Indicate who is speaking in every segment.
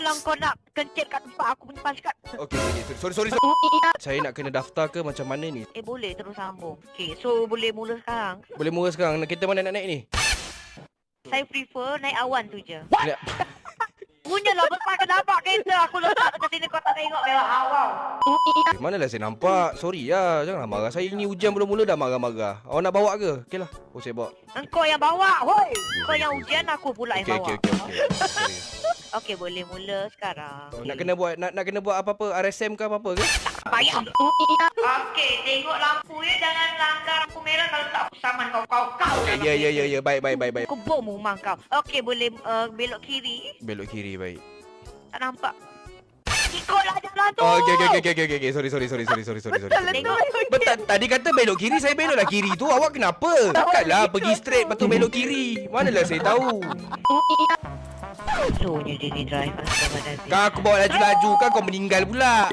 Speaker 1: Kalau kau nak kencit kat tempat aku punya pasukan.
Speaker 2: Okey, sorry. Saya nak kena daftar ke macam mana ni?
Speaker 1: Boleh terus sambung. Okay, so boleh mula sekarang.
Speaker 2: Boleh mula sekarang. Kereta mana nak naik ni?
Speaker 1: Saya prefer naik awan tu je.
Speaker 2: Naik-
Speaker 1: Punyalah besar ke nampak kereta aku letak dekat sini kau tak tengok memang awal.
Speaker 2: Manalah saya nampak. Sorry lah. Janganlah marah. Saya ni hujan mula-mula dah marah-marah. Awak nak bawa ke? Okey lah. Oh, saya bawa.
Speaker 1: Engkau yang bawa, hoi. Kau yang ujian, aku pula yang bawa.
Speaker 2: Okey. Sorry.
Speaker 1: Okey, boleh mula sekarang.
Speaker 2: Oh, nak kena buat apa-apa RSM ke apa-apa ke?
Speaker 1: Payah. Okey, tengok lampu ya, jangan langgar lampu merah kalau tak aku saman kau.
Speaker 2: Ya. Baik.
Speaker 1: Aku bom rumah kau. Okey, boleh belok kiri.
Speaker 2: Belok kiri, baik.
Speaker 1: Tak nampak. Ikutlah jalan tu.
Speaker 2: Oh, okey. Sorry.
Speaker 1: Tengok.
Speaker 2: Betul, tadi kata belok kiri, saya beloklah kiri tu. Awak kenapa? Takkanlah pergi straight lepas tu belok kiri. Manalah saya tahu.
Speaker 1: Slownya dia ni drive.
Speaker 2: Kan aku bawa laju-laju kan kau meninggal pula.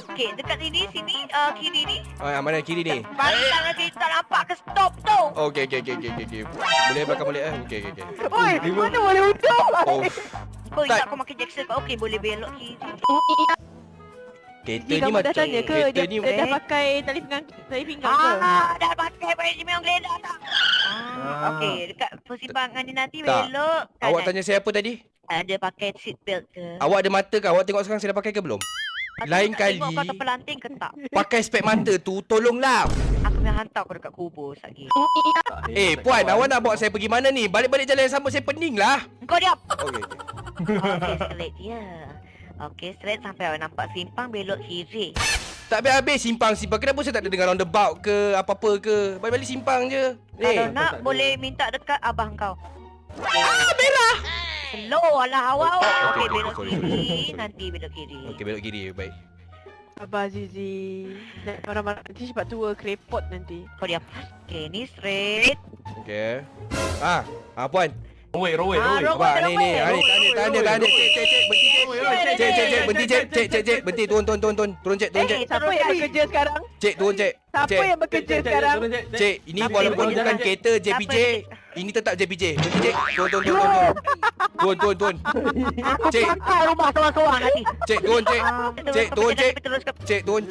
Speaker 1: Okey, dekat sini kiri ni.
Speaker 2: Mana kiri ni?
Speaker 1: Balik tangan sini tak nampak ke stop tu.
Speaker 2: Okey. Boleh belakang balik Okey.
Speaker 1: Oi, mana boleh untung?
Speaker 2: Oh,
Speaker 1: Kau
Speaker 2: Tak.
Speaker 1: ingat kau makan Jackson kau. Okey, boleh belok kiri.
Speaker 2: kereta
Speaker 3: Ni
Speaker 2: ni
Speaker 3: kamu dah
Speaker 2: macam
Speaker 3: tanya ke
Speaker 2: kereta
Speaker 3: dia,
Speaker 2: ni
Speaker 3: dia dah pakai tali pinggang ke?
Speaker 1: Dah pakai Benjamin geledah tak? Okey, dekat persimpangan ni nanti
Speaker 2: Tak.
Speaker 1: belok kanan.
Speaker 2: Awak tanya saya apa tadi?
Speaker 1: Ada pakai seat belt ke?
Speaker 2: Awak ada mata ke? Awak tengok sekarang saya dah pakai ke belum?
Speaker 1: Aku
Speaker 2: Lain
Speaker 1: nak
Speaker 2: kali
Speaker 1: tengok kau terpelanting ke tak?
Speaker 2: pakai spek mata tu tolonglah.
Speaker 1: Aku nak hantar kau dekat kubur lagi.
Speaker 2: Puan, awak nak bawa saya pergi mana ni? Balik-balik jalan yang sama saya pening lah.
Speaker 1: Kau diam.
Speaker 2: Okey.
Speaker 1: Okey, straight dia. Okey, straight sampai awak nampak simpang belok kiri.
Speaker 2: Tak habis-habis simpang. Kenapa saya tak ada dengar roundabout ke apa-apa ke? Balik-balik simpang je.
Speaker 1: Kalau nak boleh minta dekat abang kau.
Speaker 2: Bella.
Speaker 1: Slow lah awak. Okey,
Speaker 2: Okey,
Speaker 1: belok
Speaker 2: sorry.
Speaker 1: kiri. Nanti belok kiri.
Speaker 2: Okey, belok kiri. Baik.
Speaker 3: Abah Zizi. Nak marah-marah nanti cepat tua kerepot nanti.
Speaker 1: Kau diam. Okey, ni straight.
Speaker 2: Okey. Puan.
Speaker 4: Rowek.
Speaker 2: Abang ni. Tanya. Cik. Berhenti. Turun. Turun, cik.
Speaker 3: Siapa yang bekerja sekarang?
Speaker 2: Cik, turun, cik.
Speaker 3: Siapa yang bekerja sekarang?
Speaker 2: Cik, ini walaupun bukan kereta JPJ, ini tetap JPJ. Berhenti, cik. Turun.
Speaker 1: Aku
Speaker 2: Cik.
Speaker 1: pakai rumah seorang-seorang nanti.
Speaker 2: Cik, turun, cik. Cik, turun, cik.
Speaker 1: Teruskan.
Speaker 2: Cik, turun.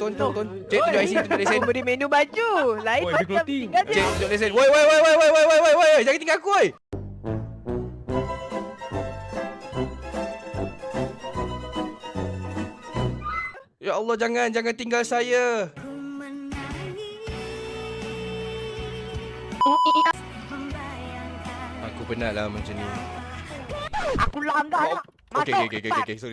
Speaker 2: Cik, tunjuk IC, tunjuk lesen.
Speaker 3: Aku beri menu baju. Lain
Speaker 4: Oi,
Speaker 3: macam
Speaker 4: dia clothing.
Speaker 3: tinggal
Speaker 2: Cik,
Speaker 3: je.
Speaker 2: tunjuk lesen. Woi. Jangan tinggal aku, woi. Ya Allah, jangan tinggal saya. Aku penatlah macam ni.
Speaker 1: Aku langgar lah.
Speaker 2: Okey, sorry.